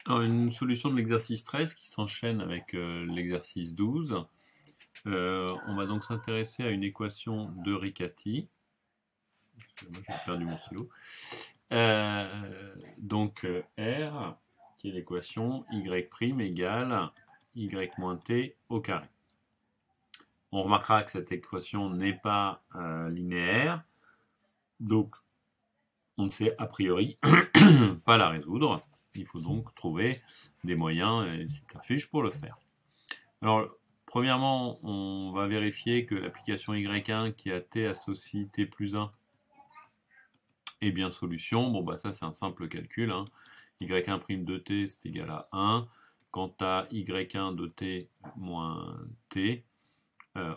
Alors, une solution de l'exercice 13 qui s'enchaîne avec l'exercice 12. On va donc s'intéresser à une équation de Riccati. Excusez-moi, j'ai perdu mon stylo. Donc R, qui est l'équation y' égale y moins t au carré. On remarquera que cette équation n'est pas linéaire, donc on ne sait a priori pas la résoudre. Il faut donc trouver des moyens et des subterfuges pour le faire. Alors, premièrement, on va vérifier que l'application y1 qui a t associe t plus 1 est bien solution. Bon, bah ça c'est un simple calcul. Hein. y1' de t c'est égal à 1. Quant à y1 de t moins t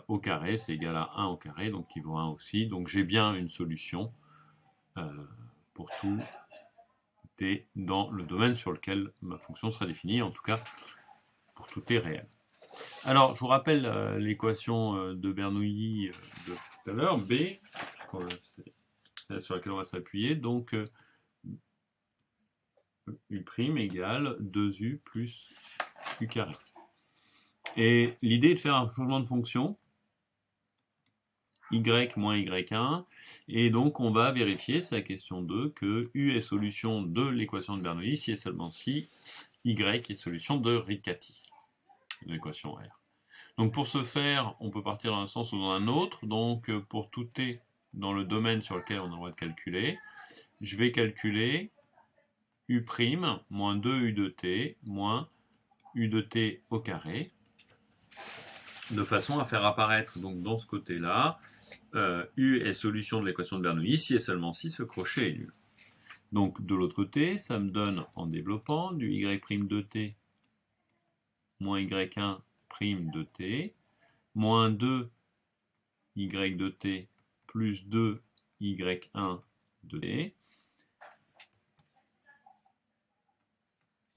au carré, c'est égal à 1 au carré, donc qui vaut 1 aussi. Donc j'ai bien une solution pour tout t dans le domaine sur lequel ma fonction sera définie, en tout cas pour tout t réel. Alors, je vous rappelle l'équation de Bernoulli de tout à l'heure, B, sur laquelle on va s'appuyer, donc U' égale 2U plus U carré. Et l'idée est de faire un changement de fonction, y moins y1, et donc on va vérifier, c'est la question 2, que U est solution de l'équation de Bernoulli si et seulement si y est solution de Riccati, de l'équation R. Donc pour ce faire, on peut partir dans un sens ou dans un autre. Donc pour tout t dans le domaine sur lequel on a le droit de calculer, je vais calculer U' moins 2U de t moins U de t au carré, de façon à faire apparaître donc dans ce côté-là, U est solution de l'équation de Bernoulli si et seulement si ce crochet est nul. Donc de l'autre côté, ça me donne en développant du y' de t moins y1' de t moins 2 y de t plus 2 y1 de t,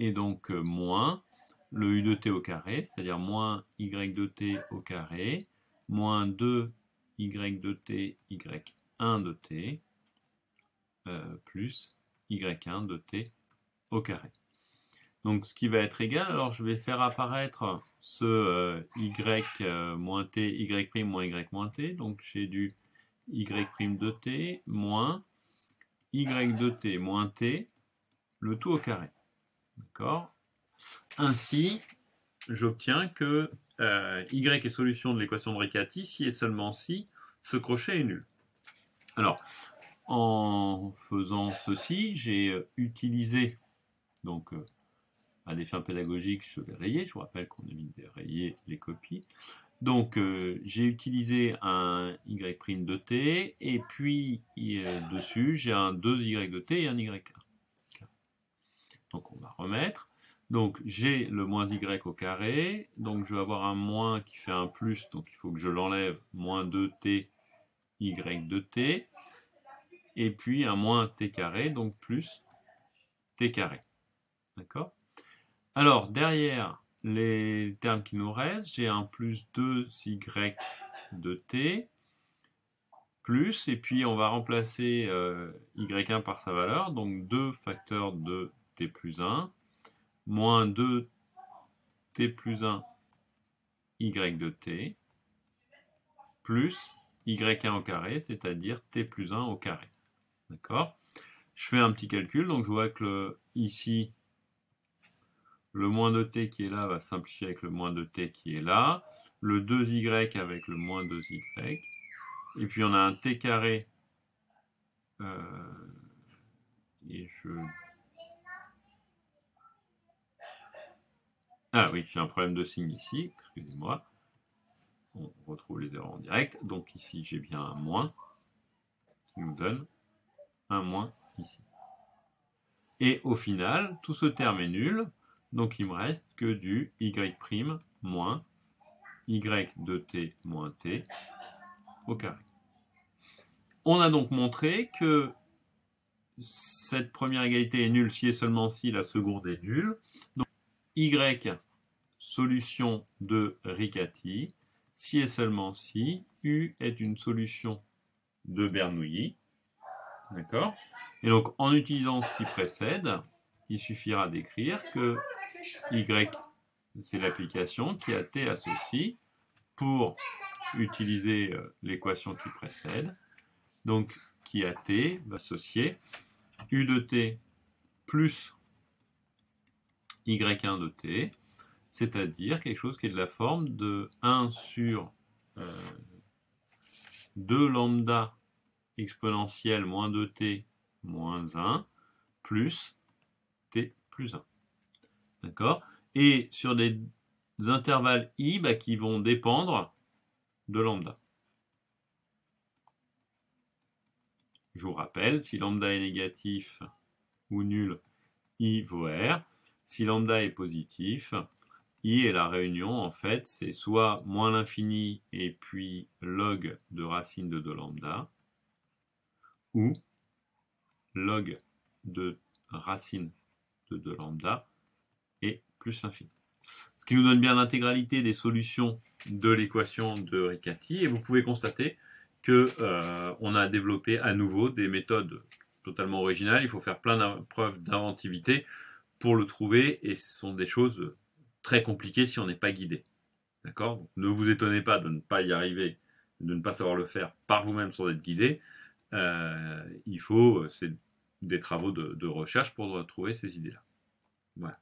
et donc moins le u de t au carré, c'est-à-dire moins y de t au carré, moins 2 y de t, y1 de t, plus y1 de t au carré. Donc ce qui va être égal, alors je vais faire apparaître ce y moins t, y' moins y moins t, donc j'ai du y' de t moins y de t moins t, le tout au carré. D'accord? Ainsi, j'obtiens que y est solution de l'équation de Riccati si et seulement si ce crochet est nul. Alors, en faisant ceci, j'ai utilisé, donc à des fins pédagogiques, je vais rayer, je vous rappelle qu'on évite de rayer les copies. Donc j'ai utilisé un y' de t, et puis dessus j'ai un 2y de t et un y'. Donc on va remettre. Donc j'ai le moins y au carré, donc je vais avoir un moins qui fait un plus, donc il faut que je l'enlève, moins 2t y de t, et puis un moins t carré, donc plus t carré. D'accord? Alors derrière les termes qui nous restent, j'ai un plus 2y de t, plus, et puis on va remplacer y1 par sa valeur, donc 2 facteurs de t plus 1, moins 2 t plus 1 y de t, plus y1 au carré, c'est-à-dire t plus 1 au carré. D'accord? Je fais un petit calcul, donc je vois que ici, le moins de t qui est là va se simplifier avec le moins de t qui est là, le 2y avec le moins 2y, et puis on a un t carré, et je... Ah oui, j'ai un problème de signe ici, excusez-moi. On retrouve les erreurs en direct. Donc ici, j'ai bien un moins, qui nous donne un moins ici. Et au final, tout ce terme est nul, donc il me reste que du y' moins y de t moins t au carré. On a donc montré que cette première égalité est nulle si et seulement si la seconde est nulle. Donc y solution de Riccati si et seulement si U est une solution de Bernoulli. D'accord? Et donc en utilisant ce qui précède, il suffira d'écrire que Y, c'est l'application qui a T à ceci pour utiliser l'équation qui précède. Donc, qui a T va associer U de T plus Y1 de T, c'est-à-dire quelque chose qui est de la forme de 1 sur 2 lambda exponentielle moins 2t moins 1 plus t plus 1. D'accord? Et sur des intervalles i qui vont dépendre de lambda. Je vous rappelle, si lambda est négatif ou nul, i vaut r. Si lambda est positif, i est la réunion, en fait, c'est soit moins l'infini et puis log de racine de 2 lambda, ou log de racine de 2 lambda et plus l'infini. Ce qui nous donne bien l'intégralité des solutions de l'équation de Riccati, et vous pouvez constater qu'on a développé à nouveau des méthodes totalement originales. Il faut faire plein de preuves d'inventivité pour le trouver, et ce sont des choses très compliquées si on n'est pas guidé. D'accord? Ne vous étonnez pas de ne pas y arriver, de ne pas savoir le faire par vous-même sans être guidé. Il faut des travaux de recherche pour trouver ces idées-là. Voilà.